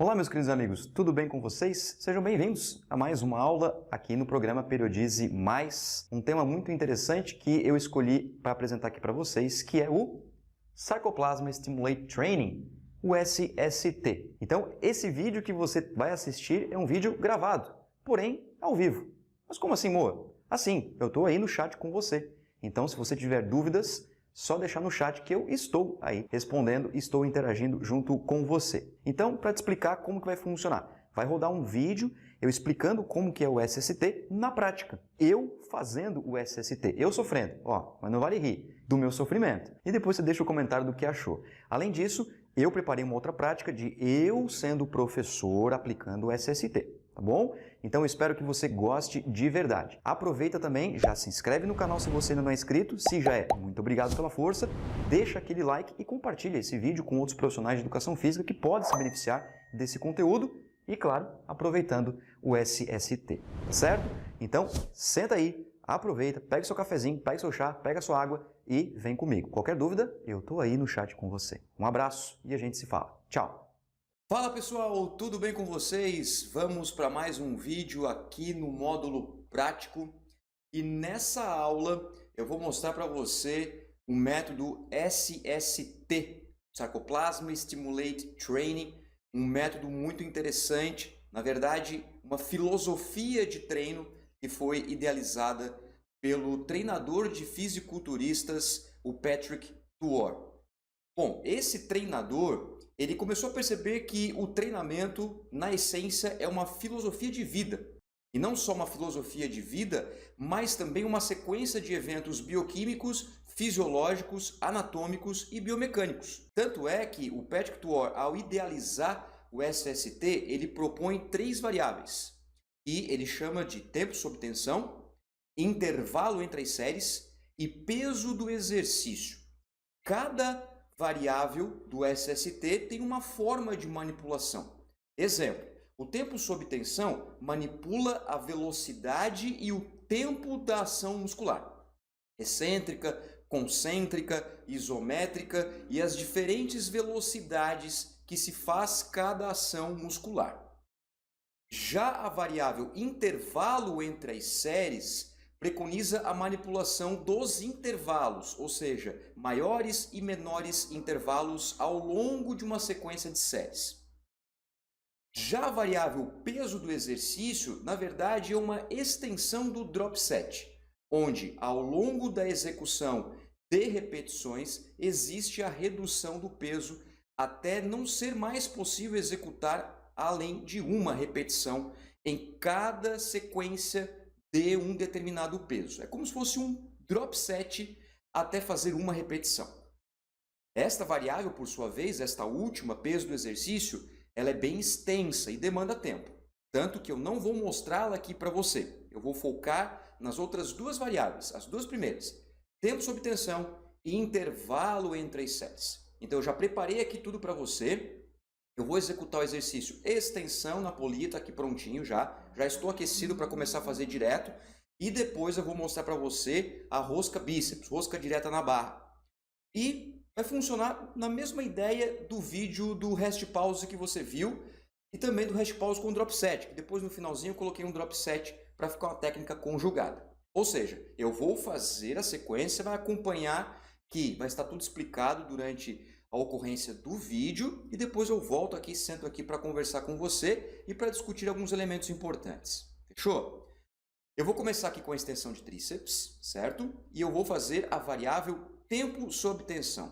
Olá, meus queridos amigos, tudo bem com vocês? Sejam bem-vindos a mais uma aula aqui no programa Periodize Mais, um tema muito interessante que eu escolhi para apresentar aqui para vocês, que é o Sarcoplasma Stimulate Training, o SST. Então, esse vídeo que você vai assistir é um vídeo gravado, porém ao vivo. Mas como assim, Moa? Assim, eu estou aí no chat com você. Então, se você tiver dúvidas, só deixar no chat que eu estou aí respondendo, estou interagindo junto com você. Então, para te explicar como que vai funcionar, vai rodar um vídeo eu explicando como que é o SST na prática. Eu fazendo o SST, eu sofrendo, mas não vale rir, do meu sofrimento. E depois você deixa o comentário do que achou. Além disso, eu preparei uma outra prática de eu sendo professor aplicando o SST. Tá bom? Então eu espero que você goste de verdade. Aproveita também, já se inscreve no canal se você ainda não é inscrito. Se já é, muito obrigado pela força. Deixa aquele like e compartilha esse vídeo com outros profissionais de educação física que podem se beneficiar desse conteúdo. E claro, aproveitando o SST, tá certo? Então, senta aí, aproveita, pega seu cafezinho, pega seu chá, pega sua água e vem comigo. Qualquer dúvida, eu tô aí no chat com você. Um abraço e a gente se fala. Tchau! Fala pessoal, tudo bem com vocês? Vamos para mais um vídeo aqui no módulo prático e nessa aula eu vou mostrar para você o método SST, Sarcoplasma Stimulate Training, um método muito interessante, na verdade uma filosofia de treino que foi idealizada pelo treinador de fisiculturistas, o Patrick Tuor. Bom, esse treinador ele começou a perceber que o treinamento, na essência, é uma filosofia de vida. E não só uma filosofia de vida, mas também uma sequência de eventos bioquímicos, fisiológicos, anatômicos e biomecânicos. Tanto é que o Patrick Tuor, ao idealizar o SST, ele propõe 3 variáveis. E ele chama de tempo sob tensão, intervalo entre as séries e peso do exercício. Cada variável do SST tem uma forma de manipulação. Exemplo, o tempo sob tensão manipula a velocidade e o tempo da ação muscular. Excêntrica, concêntrica, isométrica e as diferentes velocidades que se faz cada ação muscular. Já a variável intervalo entre as séries preconiza a manipulação dos intervalos, ou seja, maiores e menores intervalos ao longo de uma sequência de séries. Já a variável peso do exercício, na verdade, é uma extensão do drop set, onde ao longo da execução de repetições existe a redução do peso até não ser mais possível executar além de uma repetição em cada sequência de um determinado peso. É como se fosse um drop set até fazer uma repetição. Esta variável, por sua vez, esta última, peso do exercício, ela é bem extensa e demanda tempo. Tanto que eu não vou mostrá-la aqui para você. Eu vou focar nas outras 2 variáveis, as 2 primeiras. Tempo sob tensão e intervalo entre as séries. Então eu já preparei aqui tudo para você. Eu vou executar o exercício extensão na polita aqui prontinho já estou aquecido para começar a fazer direto e depois eu vou mostrar para você a rosca bíceps, rosca direta na barra. E vai funcionar na mesma ideia do vídeo do rest pause que você viu e também do rest pause com drop set, que depois no finalzinho eu coloquei um drop set para ficar uma técnica conjugada. Ou seja, eu vou fazer a sequência, vai acompanhar que vai estar tudo explicado durante a ocorrência do vídeo e depois eu volto aqui, sento aqui para conversar com você e para discutir alguns elementos importantes. Fechou? Eu vou começar aqui com a extensão de tríceps, certo? E eu vou fazer a variável tempo sob tensão.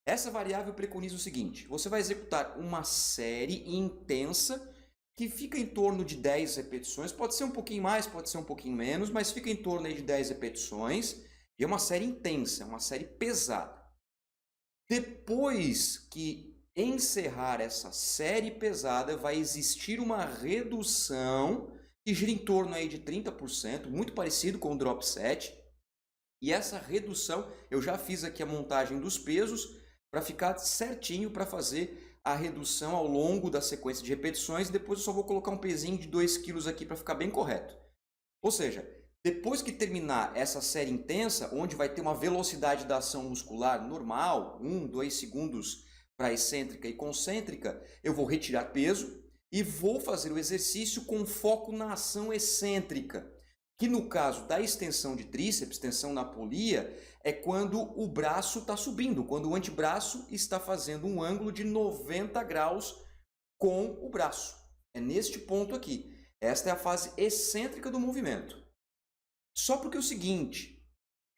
Essa variável preconiza o seguinte, você vai executar uma série intensa que fica em torno de 10 repetições, pode ser um pouquinho mais, pode ser um pouquinho menos, mas fica em torno aí de 10 repetições e é uma série intensa, uma série pesada. Depois que encerrar essa série pesada, vai existir uma redução que gira em torno aí de 30%, muito parecido com o drop set. E essa redução, eu já fiz aqui a montagem dos pesos para ficar certinho para fazer a redução ao longo da sequência de repetições. Depois eu só vou colocar um pezinho de 2 kg aqui para ficar bem correto. Ou seja, depois que terminar essa série intensa, onde vai ter uma velocidade da ação muscular normal, 1, 2 segundos para excêntrica e concêntrica, eu vou retirar peso e vou fazer o exercício com foco na ação excêntrica, que no caso da extensão de tríceps, extensão na polia, é quando o braço está subindo, quando o antebraço está fazendo um ângulo de 90 graus com o braço. É neste ponto aqui. Esta é a fase excêntrica do movimento. Só porque é o seguinte,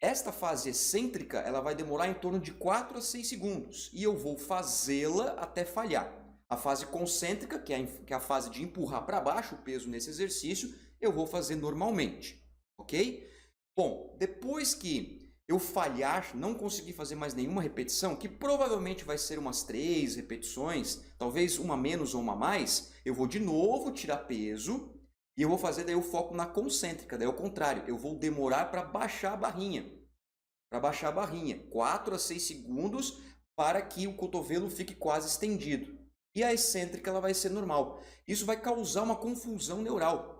esta fase excêntrica ela vai demorar em torno de 4 a 6 segundos e eu vou fazê-la até falhar. A fase concêntrica, que é a fase de empurrar para baixo o peso nesse exercício, eu vou fazer normalmente, ok? Bom, depois que eu falhar, não conseguir fazer mais nenhuma repetição, que provavelmente vai ser umas 3 repetições, talvez uma menos ou uma mais, eu vou de novo tirar peso e eu vou fazer daí o foco na concêntrica, daí ao contrário, eu vou demorar para baixar a barrinha. 4 a 6 segundos para que o cotovelo fique quase estendido. E a excêntrica ela vai ser normal. Isso vai causar uma confusão neural.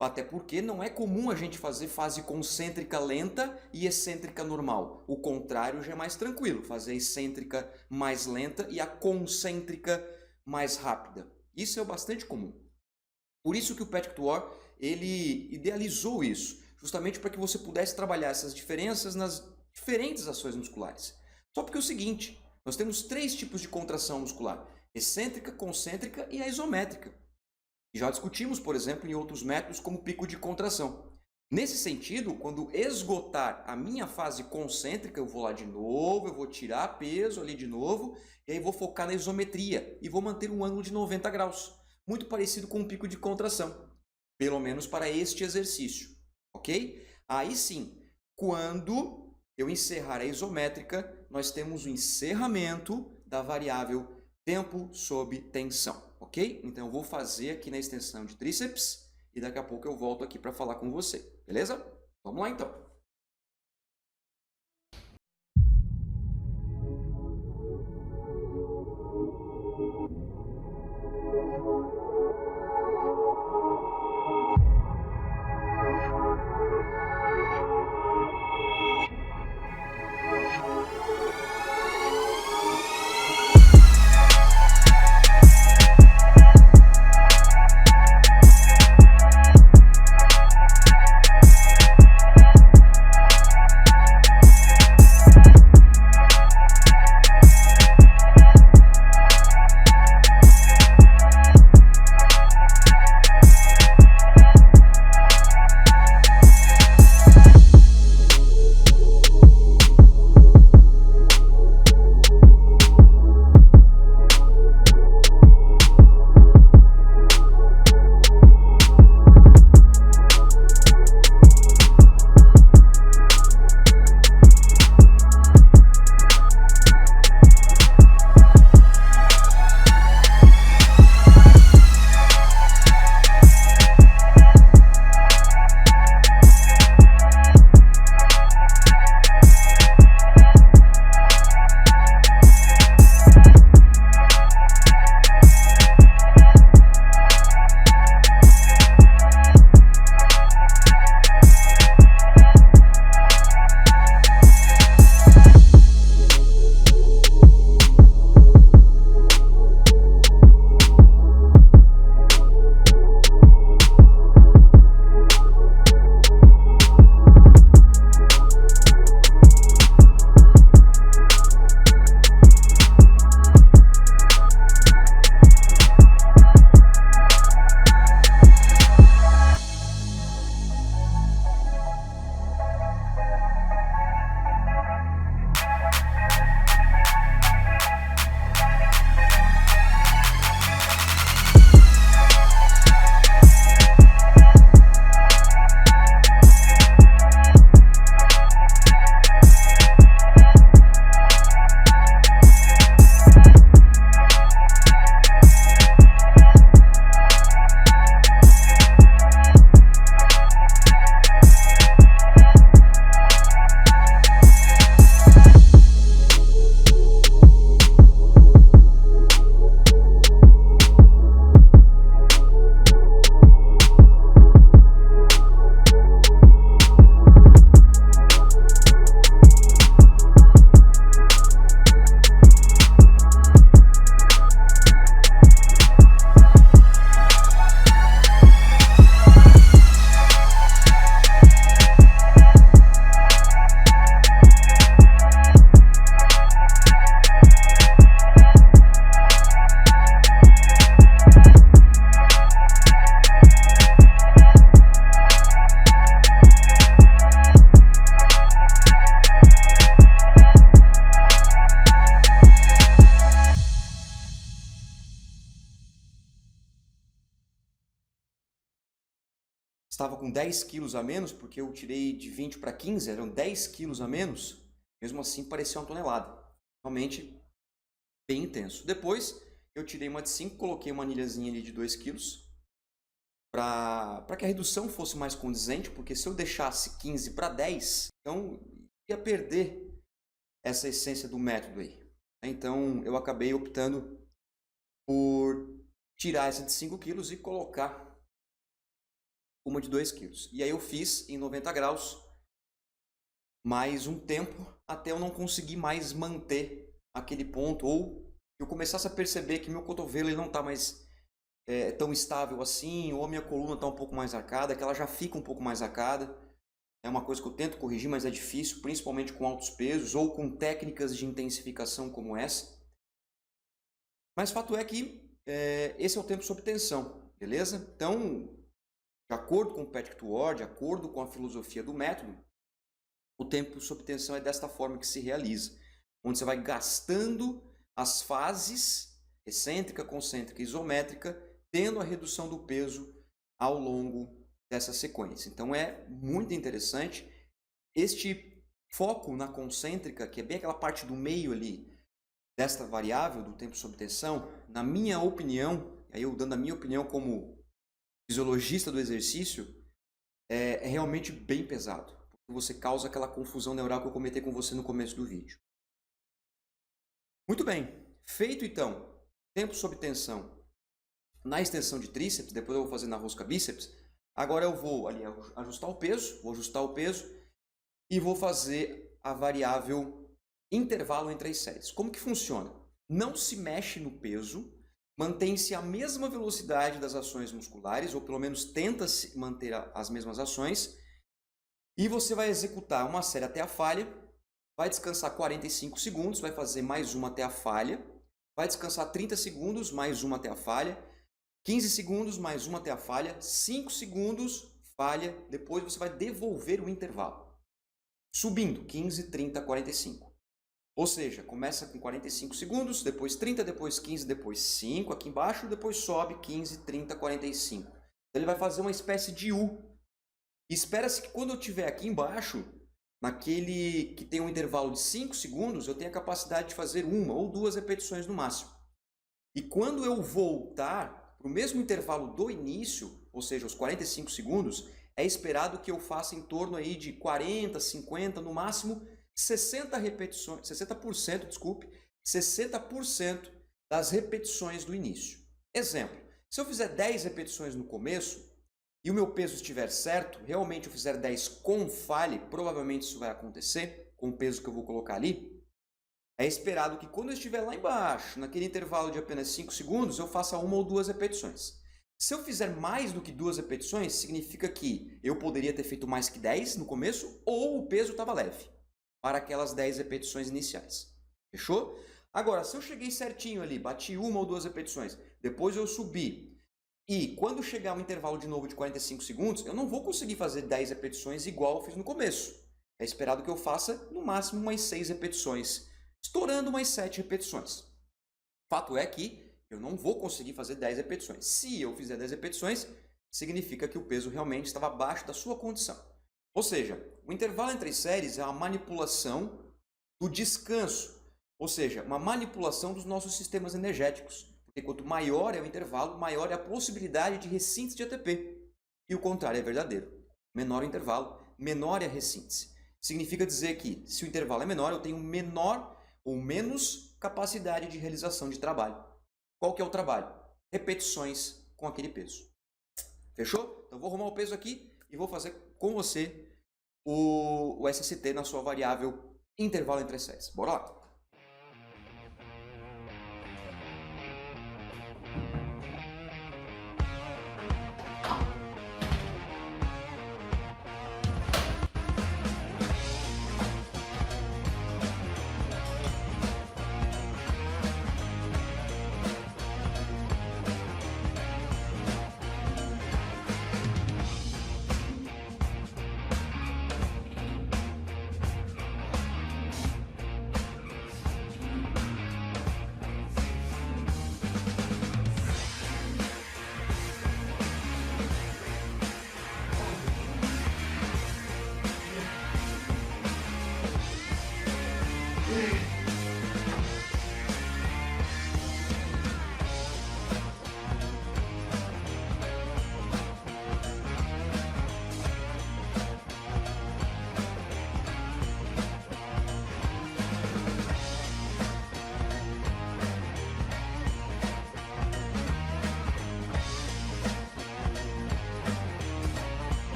Até porque não é comum a gente fazer fase concêntrica lenta e excêntrica normal. O contrário já é mais tranquilo, fazer a excêntrica mais lenta e a concêntrica mais rápida. Isso é bastante comum. Por isso que o Patrick Tuor, ele idealizou isso, justamente para que você pudesse trabalhar essas diferenças nas diferentes ações musculares. Só porque é o seguinte, nós temos 3 tipos de contração muscular: excêntrica, concêntrica e a isométrica. Já discutimos, por exemplo, em outros métodos como pico de contração. Nesse sentido, quando esgotar a minha fase concêntrica, eu vou lá de novo, eu vou tirar peso ali de novo, e aí vou focar na isometria e vou manter um ângulo de 90 graus, muito parecido com um pico de contração, pelo menos para este exercício, ok? Aí sim, quando eu encerrar a isométrica, nós temos o encerramento da variável tempo sob tensão. Ok? Então eu vou fazer aqui na extensão de tríceps e daqui a pouco eu volto aqui para falar com você, beleza? Vamos lá então. estava com 10 quilos a menos, porque eu tirei de 20 para 15, eram 10 quilos a menos, mesmo assim parecia uma tonelada. Realmente bem intenso. Depois eu tirei uma de 5, coloquei uma anilhazinha ali de 2 quilos, para que a redução fosse mais condizente, porque se eu deixasse 15 para 10, então ia perder essa essência do método aí. Então eu acabei optando por tirar essa de 5 quilos e colocar uma de 2 quilos. E aí eu fiz em 90 graus mais um tempo até eu não conseguir mais manter aquele ponto, ou eu começasse a perceber que meu cotovelo ele não está mais tão estável assim, ou a minha coluna está um pouco mais arcada, que ela já fica um pouco mais arcada. É uma coisa que eu tento corrigir, mas é difícil, principalmente com altos pesos ou com técnicas de intensificação como essa. Mas fato é que esse é o tempo sob tensão, beleza? Então, de acordo com o Patrick Tuor, de acordo com a filosofia do método, o tempo sob tensão é desta forma que se realiza, onde você vai gastando as fases excêntrica, concêntrica e isométrica, tendo a redução do peso ao longo dessa sequência. Então é muito interessante este foco na concêntrica, que é bem aquela parte do meio ali desta variável do tempo sob tensão, na minha opinião, aí eu dando a minha opinião como fisiologista do exercício, é realmente bem pesado. Porque você causa aquela confusão neural que eu comentei com você no começo do vídeo. Muito bem, feito então tempo sob tensão na extensão de tríceps, depois eu vou fazer na rosca bíceps. Agora eu vou ali ajustar o peso e vou fazer a variável intervalo entre as séries. Como que funciona? Não se mexe no peso, mantém-se a mesma velocidade das ações musculares, ou pelo menos tenta-se manter as mesmas ações, e você vai executar uma série até a falha, vai descansar 45 segundos, vai fazer mais uma até a falha, vai descansar 30 segundos, mais uma até a falha, 15 segundos, mais uma até a falha, 5 segundos, falha, depois você vai devolver o intervalo, subindo 15, 30, 45. Ou seja, começa com 45 segundos, depois 30, depois 15, depois 5 aqui embaixo, depois sobe 15, 30, 45. Então ele vai fazer uma espécie de U. E espera-se que quando eu estiver aqui embaixo, naquele que tem um intervalo de 5 segundos, eu tenha a capacidade de fazer uma ou duas repetições no máximo. E quando eu voltar para o mesmo intervalo do início, ou seja, os 45 segundos, é esperado que eu faça em torno aí de 40, 50, no máximo 60 repetições, 60%, desculpe, 60% das repetições do início. Exemplo, se eu fizer 10 repetições no começo e o meu peso estiver certo, realmente eu fizer 10 com falha, provavelmente isso vai acontecer com o peso que eu vou colocar ali, é esperado que quando eu estiver lá embaixo, naquele intervalo de apenas 5 segundos, eu faça uma ou duas repetições. Se eu fizer mais do que 2 repetições, significa que eu poderia ter feito mais que 10 no começo ou o peso estava leve para aquelas 10 repetições iniciais. Fechou? Agora, se eu cheguei certinho ali, bati uma ou duas repetições, depois eu subi, e quando chegar um intervalo de novo de 45 segundos, eu não vou conseguir fazer 10 repetições igual eu fiz no começo. É esperado que eu faça, no máximo, umas 6 repetições, estourando umas 7 repetições. Fato é que eu não vou conseguir fazer 10 repetições. Se eu fizer 10 repetições, significa que o peso realmente estava abaixo da sua condição. Ou seja, o intervalo entre as séries é uma manipulação do descanso, ou seja, uma manipulação dos nossos sistemas energéticos. Porque quanto maior é o intervalo, maior é a possibilidade de ressíntese de ATP. E o contrário é verdadeiro. Menor o intervalo, menor é a ressíntese. Significa dizer que, se o intervalo é menor, eu tenho menor ou menos capacidade de realização de trabalho. Qual que é o trabalho? Repetições com aquele peso. Fechou? Então vou arrumar o peso aqui e vou fazer com você o SST na sua variável intervalo entre as séries. Bora lá!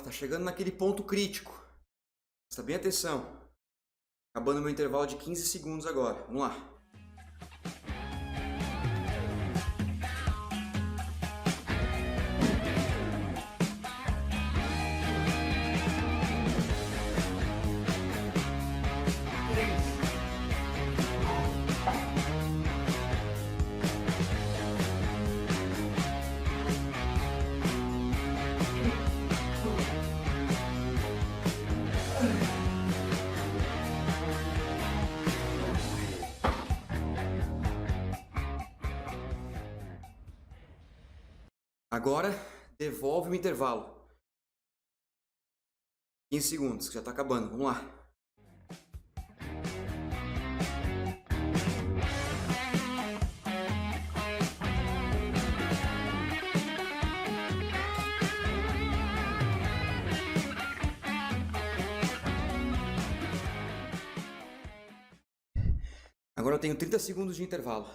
tá chegando naquele ponto crítico. Presta bem atenção. Acabando meu intervalo de 15 segundos agora. Vamos lá. Agora, devolve o intervalo. 15 segundos, que já está acabando. Vamos lá. Agora eu tenho 30 segundos de intervalo.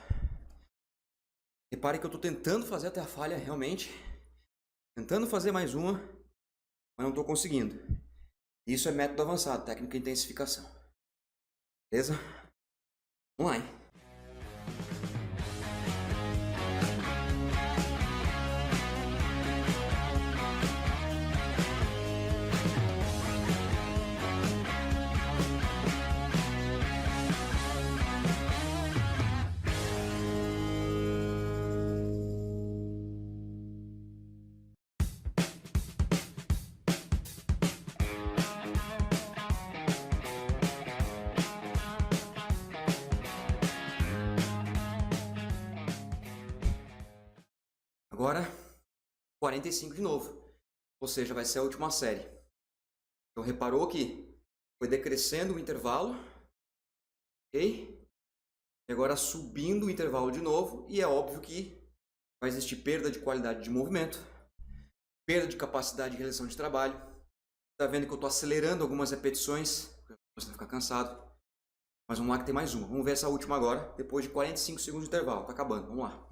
Repare que eu estou tentando fazer até a falha, realmente. Tentando fazer mais uma, mas não estou conseguindo. Isso é método avançado, técnica de intensificação. Beleza? Vamos lá, hein? Agora, 45 de novo, ou seja, vai ser a última série. Então, reparou que foi decrescendo o intervalo, ok? E agora subindo o intervalo de novo, e é óbvio que vai existir perda de qualidade de movimento, perda de capacidade de realização de trabalho. Está vendo que eu estou acelerando algumas repetições, você vai ficar cansado. Mas vamos lá que tem mais uma. Vamos ver essa última agora, depois de 45 segundos de intervalo. Está acabando, vamos lá.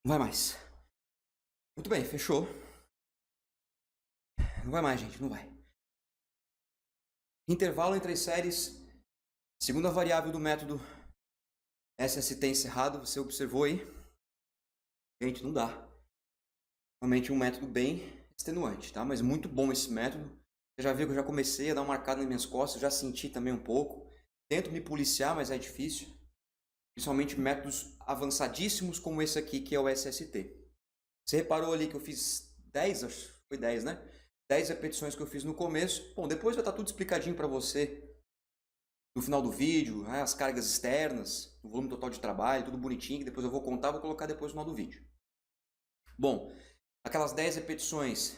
Não vai mais. Muito bem, fechou. Não vai mais, gente, não vai. Intervalo entre as séries. Segunda variável do método SST encerrado, você observou aí? Gente, não dá. Realmente um método bem extenuante, tá? Mas muito bom esse método. Você já viu que eu já comecei a dar uma marcada nas minhas costas, já senti também um pouco. Tento me policiar, mas é difícil. Principalmente métodos avançadíssimos como esse aqui, que é o SST. Você reparou ali que eu fiz 10, acho que foi 10, né? 10 repetições que eu fiz no começo. Bom, depois vai estar tudo explicadinho para você no final do vídeo, né? As cargas externas, o volume total de trabalho, tudo bonitinho, que depois eu vou contar, vou colocar depois no final do vídeo. Bom, aquelas 10 repetições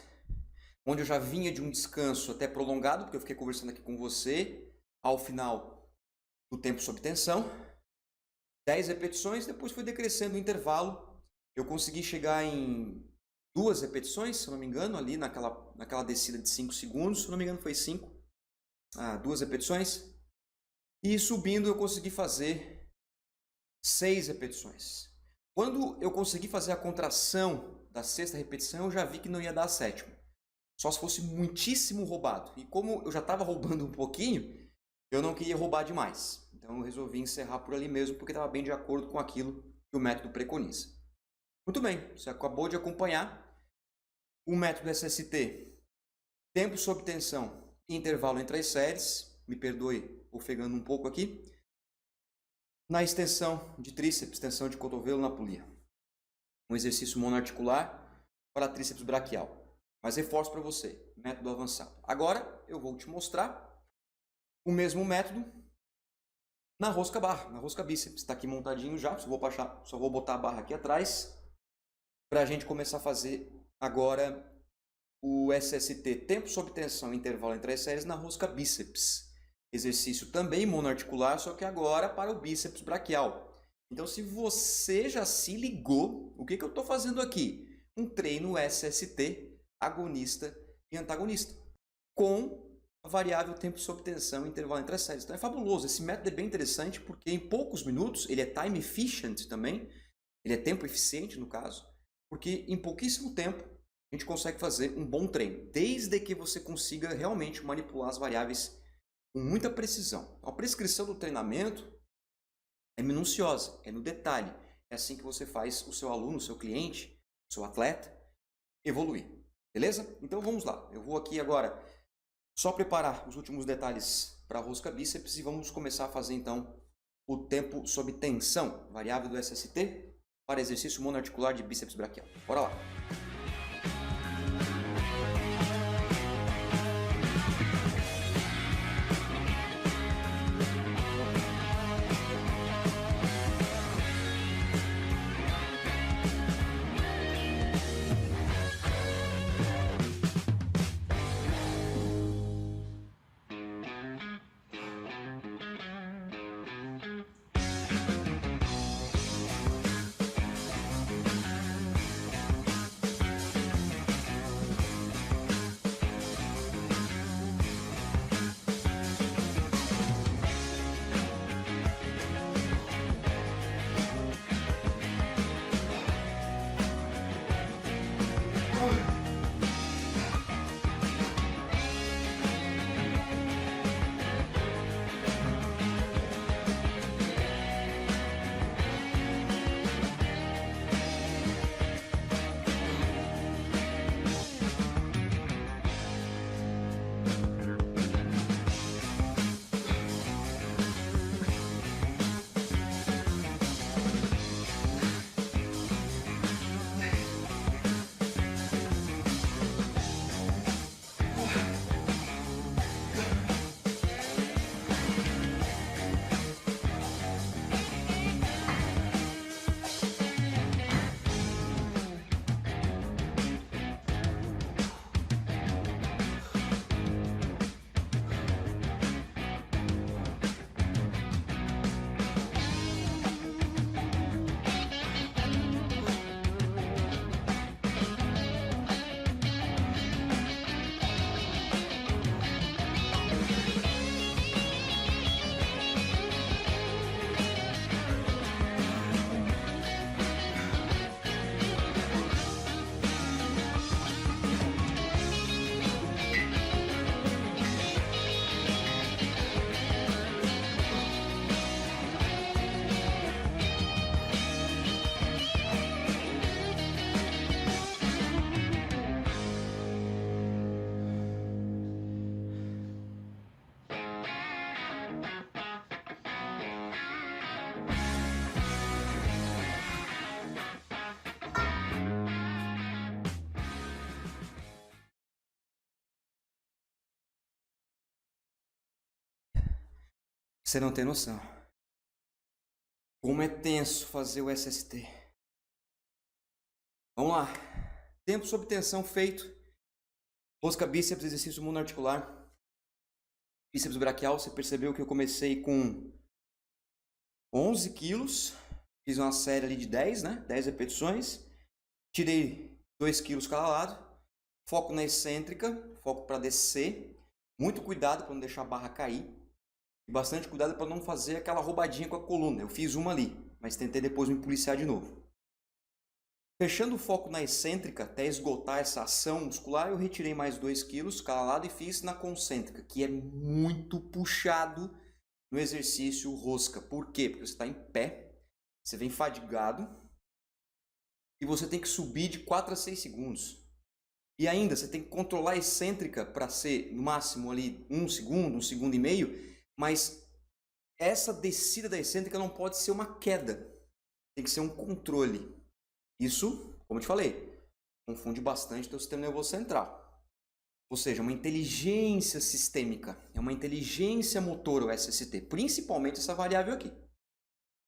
onde eu já vinha de um descanso até prolongado, porque eu fiquei conversando aqui com você ao final do tempo sob tensão. 10 repetições, depois foi decrescendo o intervalo. Eu consegui chegar em 2 repetições, se eu não me engano, ali naquela descida de 5 segundos, se eu não me engano foi 5. 2 repetições. E subindo eu consegui fazer 6 repetições. Quando eu consegui fazer a contração da 6ª repetição, eu já vi que não ia dar a 7ª. Só se fosse muitíssimo roubado. E como eu já estava roubando um pouquinho, eu não queria roubar demais. Então eu resolvi encerrar por ali mesmo, porque estava bem de acordo com aquilo que o método preconiza. Muito bem, você acabou de acompanhar o método SST. Tempo sob tensão e intervalo entre as séries. Me perdoe ofegando um pouco aqui. Na extensão de tríceps, extensão de cotovelo na polia. Um exercício monoarticular para tríceps braquial. Mas reforço para você, método avançado. Agora eu vou te mostrar o mesmo método na rosca barra, na rosca bíceps. Está aqui montadinho já, só vou botar a barra aqui atrás para a gente começar a fazer agora o SST, tempo sob tensão, intervalo entre as séries, na rosca bíceps. Exercício também monoarticular, só que agora para o bíceps braquial. Então, se você já se ligou, o que eu estou fazendo aqui? Um treino SST, agonista e antagonista, com a variável tempo sob tensão, intervalo entre as séries. Então é fabuloso, esse método é bem interessante porque em poucos minutos, ele é time efficient também, ele é tempo eficiente no caso, porque em pouquíssimo tempo a gente consegue fazer um bom treino, desde que você consiga realmente manipular as variáveis com muita precisão. A prescrição do treinamento é minuciosa, é no detalhe. É assim que você faz o seu aluno, o seu cliente, o seu atleta evoluir. Beleza? Então vamos lá. Eu vou aqui agora só preparar os últimos detalhes para a rosca bíceps e vamos começar a fazer então o tempo sob tensão, variável do SST, para exercício monoarticular de bíceps braquial. Bora lá! Você não tem noção. Como é tenso fazer o SST. Vamos lá. Tempo sob tensão feito. Rosca bíceps, exercício monoarticular. Bíceps braquial. Você percebeu que eu comecei com 11 quilos. Fiz uma série ali de 10, né? 10 repetições. Tirei 2 quilos cada lado. Foco na excêntrica. Foco para descer. Muito cuidado para não deixar a barra cair. E bastante cuidado para não fazer aquela roubadinha com a coluna. Eu fiz uma ali, mas tentei depois me policiar de novo. Fechando o foco na excêntrica, até esgotar essa ação muscular, eu retirei mais 2 quilos cada lado e fiz na concêntrica, que é muito puxado no exercício rosca. Por quê? Porque você está em pé, você vem fadigado e você tem que subir de 4 a 6 segundos. E ainda, você tem que controlar a excêntrica para ser no máximo ali 1 segundo e meio, mas essa descida da excêntrica não pode ser uma queda, tem que ser um controle. Isso, como eu te falei, confunde bastante o teu sistema nervoso central. Ou seja, uma inteligência sistêmica, é uma inteligência motora o SST, principalmente essa variável aqui.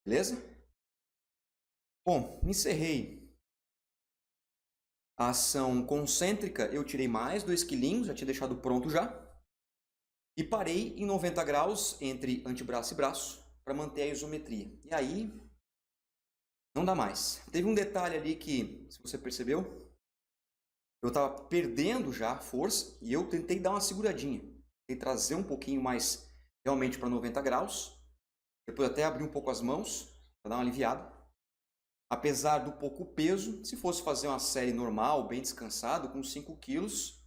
Beleza? Bom, encerrei A ação concêntrica eu tirei mais 2 quilinhos, já tinha deixado pronto já. E parei em 90 graus entre antebraço e braço para manter a isometria. E aí, não dá mais. Teve um detalhe ali que, se você percebeu, eu estava perdendo já força e eu tentei dar uma seguradinha. Tentei trazer um pouquinho mais realmente para 90 graus. Depois até abrir um pouco as mãos para dar uma aliviada. Apesar do pouco peso, se fosse fazer uma série normal, bem descansado, com 5 quilos,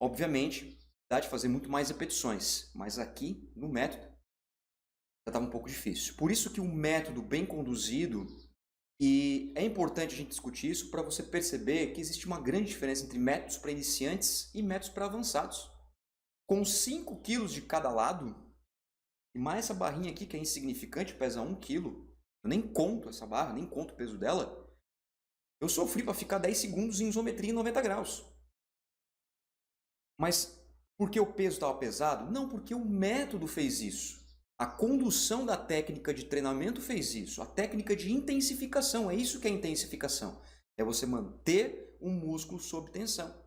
obviamente, dá de fazer muito mais repetições. Mas aqui, no método, já estava um pouco difícil. Por isso que o método bem conduzido, e é importante a gente discutir isso para você perceber que existe uma grande diferença entre métodos para iniciantes e métodos para avançados. Com 5 quilos de cada lado, e mais essa barrinha aqui que é insignificante, pesa 1 quilo, eu nem conto essa barra, nem conto o peso dela, eu sofri para ficar 10 segundos em isometria em 90 graus. Mas por que o peso estava pesado? Não, porque o método fez isso. A condução da técnica de treinamento fez isso. A técnica de intensificação, é isso que é intensificação. É você manter um músculo sob tensão.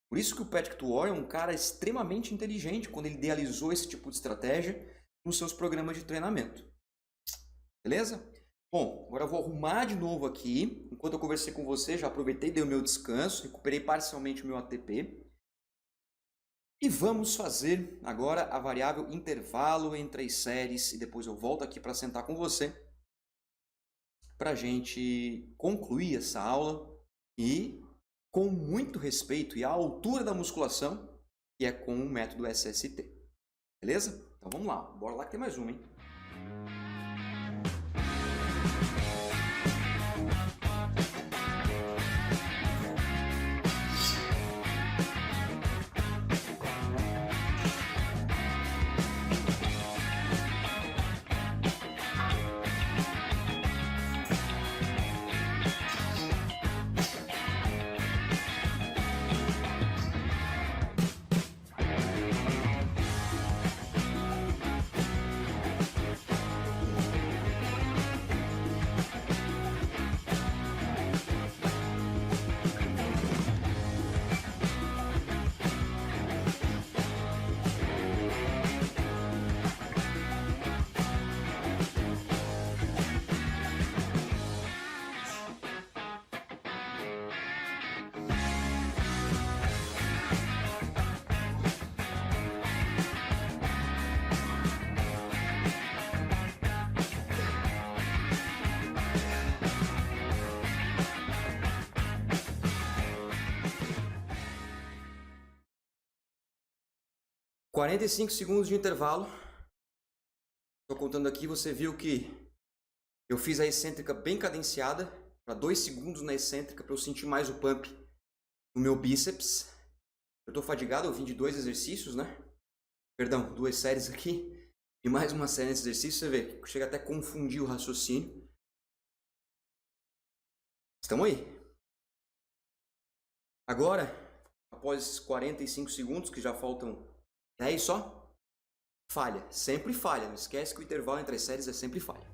Por isso que o Patrick Tuor é um cara extremamente inteligente quando ele idealizou esse tipo de estratégia nos seus programas de treinamento. Beleza? Bom, agora eu vou arrumar de novo aqui. Enquanto eu conversei com você, já aproveitei, dei o meu descanso, recuperei parcialmente o meu ATP. E vamos fazer agora a variável intervalo entre as séries e depois eu volto aqui para sentar com você para a gente concluir essa aula e com muito respeito e à altura da musculação, que é com o método SST. Beleza? Então vamos lá, bora lá que tem mais uma, hein? – 45 segundos de intervalo. Estou contando aqui, você viu que eu fiz a excêntrica bem cadenciada, para 2 segundos na excêntrica, para eu sentir mais o pump no meu bíceps. Eu estou fadigado, eu vim de 2 exercícios, né? Perdão, 2 séries aqui. E mais uma série nesse exercício, você vê, chega até a confundir o raciocínio. Estamos aí. Agora, após esses 45 segundos, que já faltam 10 só, falha, sempre falha. Não esquece que o intervalo entre as séries é sempre falha.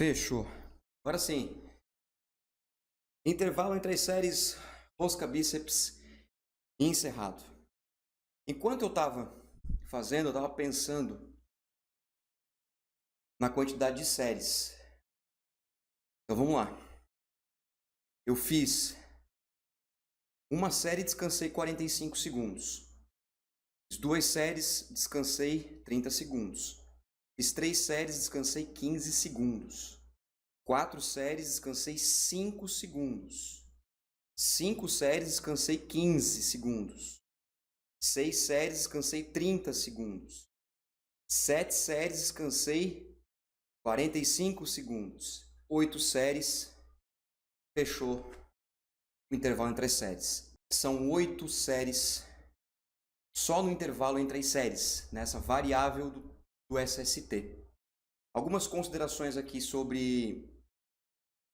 Fechou. Agora sim. Intervalo entre as séries rosca bíceps e encerrado. Enquanto eu estava fazendo, eu estava pensando na quantidade de séries. Então vamos lá. Eu fiz uma série e descansei 45 segundos. Fiz 2 séries, descansei 30 segundos. Fiz 3 séries, descansei 15 segundos. 4 séries, descansei 5 segundos. 5 séries, descansei 15 segundos. 6 séries, descansei 30 segundos. 7 séries, descansei 45 segundos. 8 séries, fechou o intervalo entre as séries. São 8 séries só no intervalo entre as séries, nessa variável do SST. Algumas considerações aqui sobre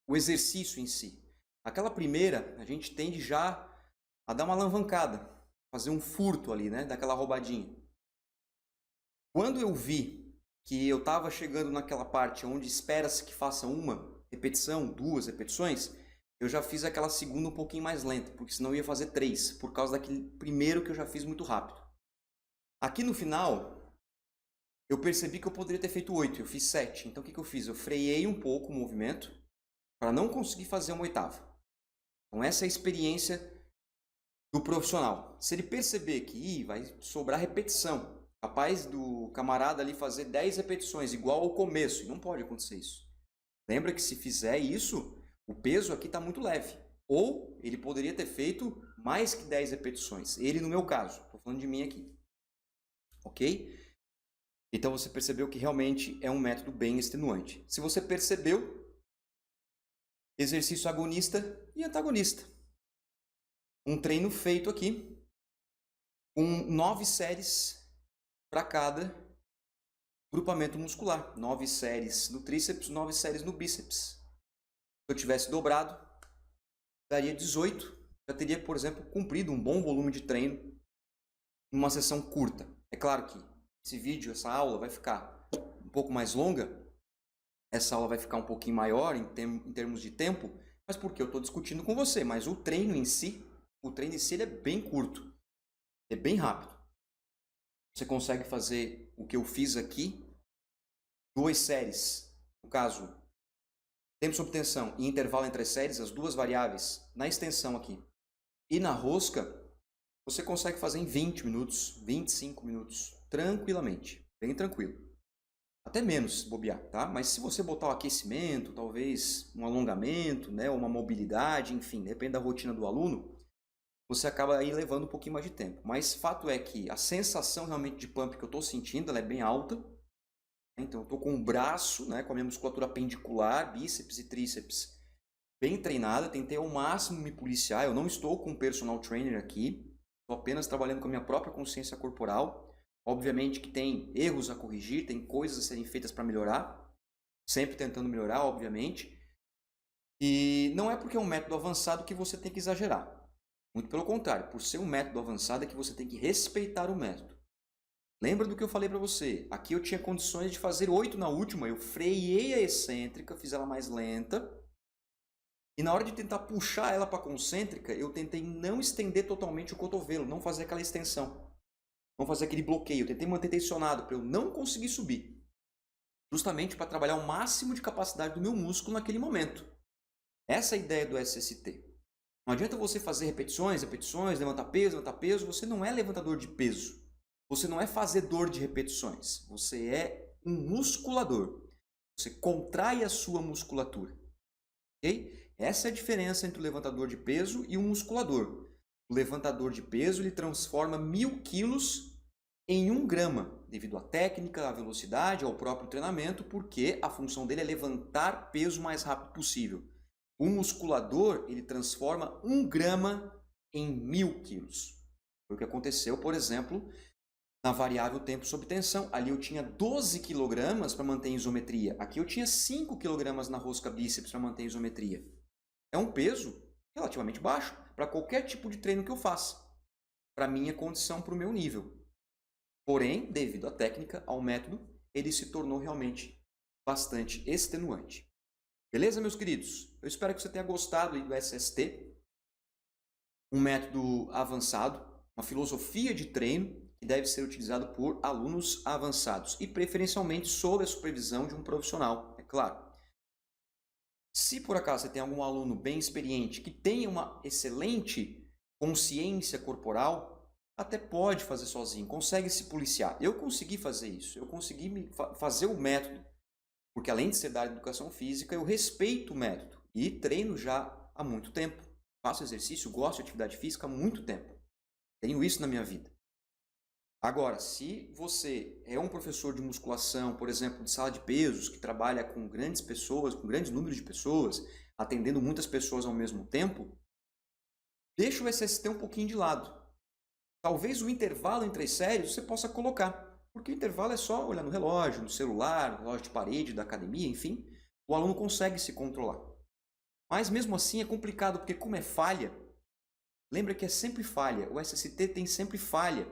o exercício em si. Aquela primeira, a gente tende já a dar uma alavancada, fazer um furto ali, né? Daquela roubadinha. Quando eu vi que eu estava chegando naquela parte onde espera-se que faça uma repetição, 2 repetições, eu já fiz aquela segunda um pouquinho mais lenta, porque senão eu ia fazer 3, por causa daquele primeiro que eu já fiz muito rápido. Aqui no final, eu percebi que eu poderia ter feito 8, eu fiz 7. Então o que eu fiz? Eu freiei um pouco o movimento para não conseguir fazer uma oitava. Então essa é a experiência do profissional. Se ele perceber que vai sobrar repetição, capaz do camarada ali fazer 10 repetições igual ao começo, e não pode acontecer isso. Lembra que se fizer isso, o peso aqui está muito leve. Ou ele poderia ter feito mais que 10 repetições. Ele no meu caso, estou falando de mim aqui. Ok? Então você percebeu que realmente é um método bem extenuante. Se você percebeu, exercício agonista e antagonista. Um treino feito aqui, com 9 séries para cada grupamento muscular. 9 séries no tríceps, 9 séries no bíceps. Se eu tivesse dobrado, daria 18. Já teria, por exemplo, cumprido um bom volume de treino numa sessão curta. É claro que esse vídeo, essa aula vai ficar um pouco mais longa. Essa aula vai ficar um pouquinho maior em termos de tempo, Mas por que eu estou discutindo com você? Mas o treino em si ele é bem curto, é bem rápido. Você consegue fazer o que eu fiz aqui, 2 séries, no caso, tempo sob tensão e intervalo entre as séries, as 2 variáveis, na extensão aqui. E na rosca, você consegue fazer em 20 minutos, 25 minutos, tranquilamente, bem tranquilo. Até menos, se bobear, tá? Mas se você botar o aquecimento, talvez um alongamento, né, uma mobilidade, enfim, depende da rotina do aluno, você acaba aí levando um pouquinho mais de tempo. Mas fato é que a sensação realmente de pump que eu estou sentindo, ela é bem alta. Então, eu estou com o braço, né, com a minha musculatura pendicular, bíceps e tríceps bem treinada. Tentei ao máximo me policiar. Eu não estou com um personal trainer aqui. Estou apenas trabalhando com a minha própria consciência corporal. Obviamente que tem erros a corrigir, tem coisas a serem feitas para melhorar. Sempre tentando melhorar, obviamente. E não é porque é um método avançado que você tem que exagerar. Muito pelo contrário, por ser um método avançado é que você tem que respeitar o método. Lembra do que eu falei para você? Aqui eu tinha condições de fazer 8 na última, eu freiei a excêntrica, fiz ela mais lenta. E na hora de tentar puxar ela para a concêntrica, eu tentei não estender totalmente o cotovelo, não fazer aquela extensão. Não fazer aquele bloqueio, eu tentei manter tensionado para eu não conseguir subir. Justamente para trabalhar o máximo de capacidade do meu músculo naquele momento. Essa é a ideia do SST. Não adianta você fazer repetições, levantar peso, você não é levantador de peso. Você não é fazedor de repetições, você é um musculador. Você contrai a sua musculatura. Okay? Essa é a diferença entre o levantador de peso e o musculador. O levantador de peso ele transforma 1000 quilos em 1 grama, devido à técnica, à velocidade, ao próprio treinamento, porque a função dele é levantar peso o mais rápido possível. O musculador ele transforma 1 grama em 1000 quilos. Foi o que aconteceu, por exemplo, na variável tempo sob tensão. Ali eu tinha 12 kg para manter em isometria. Aqui eu tinha 5 kg na rosca bíceps para manter em isometria. É um peso relativamente baixo para qualquer tipo de treino que eu faça. Para a minha condição, para o meu nível. Porém, devido à técnica, ao método, ele se tornou realmente bastante extenuante. Beleza, meus queridos? Eu espero que você tenha gostado do SST. Um método avançado, uma filosofia de treino que deve ser utilizado por alunos avançados e preferencialmente sob a supervisão de um profissional, é claro. Se por acaso você tem algum aluno bem experiente que tenha uma excelente consciência corporal, até pode fazer sozinho, consegue se policiar. Eu consegui fazer isso, eu consegui fazer o método, porque além de ser da área de educação física, eu respeito o método e treino já há muito tempo. Faço exercício, gosto de atividade física há muito tempo. Tenho isso na minha vida. Agora, se você é um professor de musculação, por exemplo, de sala de pesos, que trabalha com grandes pessoas, com grandes números de pessoas, atendendo muitas pessoas ao mesmo tempo, deixa o SST um pouquinho de lado. Talvez o intervalo entre as séries você possa colocar, porque o intervalo é só olhar no relógio, no celular, no relógio de parede da academia, enfim, o aluno consegue se controlar. Mas mesmo assim é complicado, porque como é falha, lembra que é sempre falha, o SST tem sempre falha.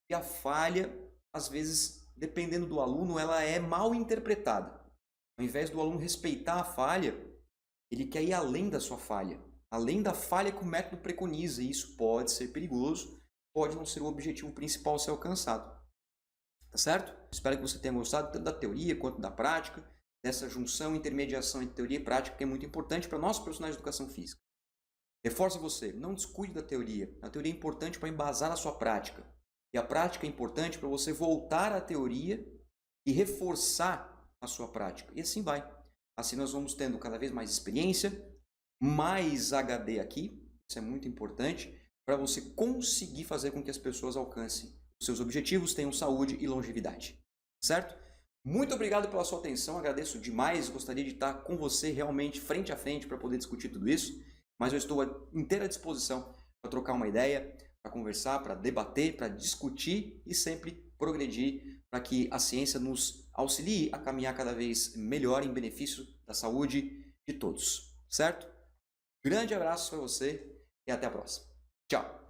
E a falha, às vezes, dependendo do aluno, ela é mal interpretada. Ao invés do aluno respeitar a falha, ele quer ir além da sua falha, além da falha que o método preconiza, e isso pode ser perigoso, pode não ser o objetivo principal a ser alcançado. Tá certo? Espero que você tenha gostado tanto da teoria quanto da prática, dessa junção, intermediação entre teoria e prática, que é muito importante para nós profissionais de educação física. Reforço você, não descuide da teoria. A teoria é importante para embasar a sua prática. E a prática é importante para você voltar à teoria e reforçar a sua prática. E assim vai. Assim nós vamos tendo cada vez mais experiência, mais HD aqui, isso é muito importante, para você conseguir fazer com que as pessoas alcancem os seus objetivos, tenham saúde e longevidade. Certo? Muito obrigado pela sua atenção, agradeço demais, gostaria de estar com você realmente frente a frente para poder discutir tudo isso, mas eu estou à inteira disposição para trocar uma ideia, para conversar, para debater, para discutir e sempre progredir para que a ciência nos auxilie a caminhar cada vez melhor em benefício da saúde de todos, certo? Grande abraço para você e até a próxima. Tchau!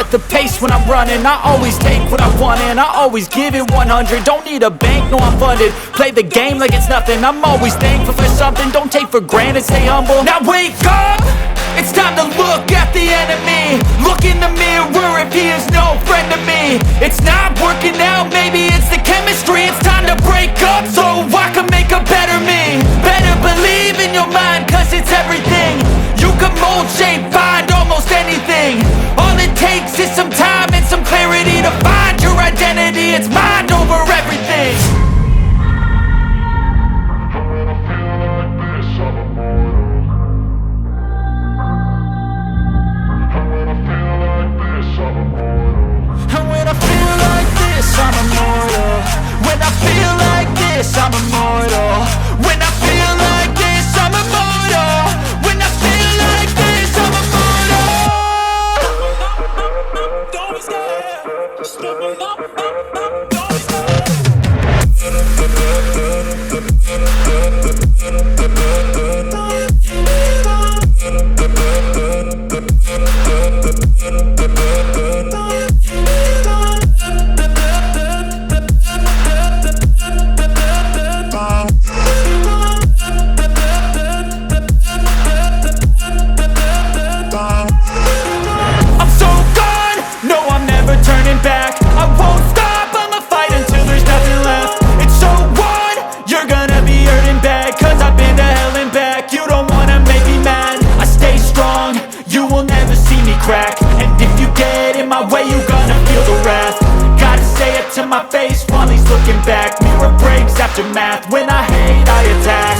set the pace when I'm running. I always take what I want and I always give it 100. Don't need a bank, no I'm funded. Play the game like it's nothing. I'm always thankful for something. Don't take for granted, stay humble. Now wake up! It's time to look at the enemy. Look in the mirror if he is no friend to me. It's not working out, maybe it's the chemistry. It's time to break up so I can make a better me. Better believe in your mind, cause it's everything. You can mold, shape, find almost anything. All it takes is some time and some clarity to find your identity. It's mind over everything. And when I feel like this, I'm immortal. When I feel like this, I'm immortal. When I feel like this, I'm immortal. When I feel like this, I'm immortal. Don't stop, just don't stop. Crack. And if you get in my way, you gonna feel the wrath. Gotta say it to my face while he's looking back. Mirror breaks after math. When I hate, I attack.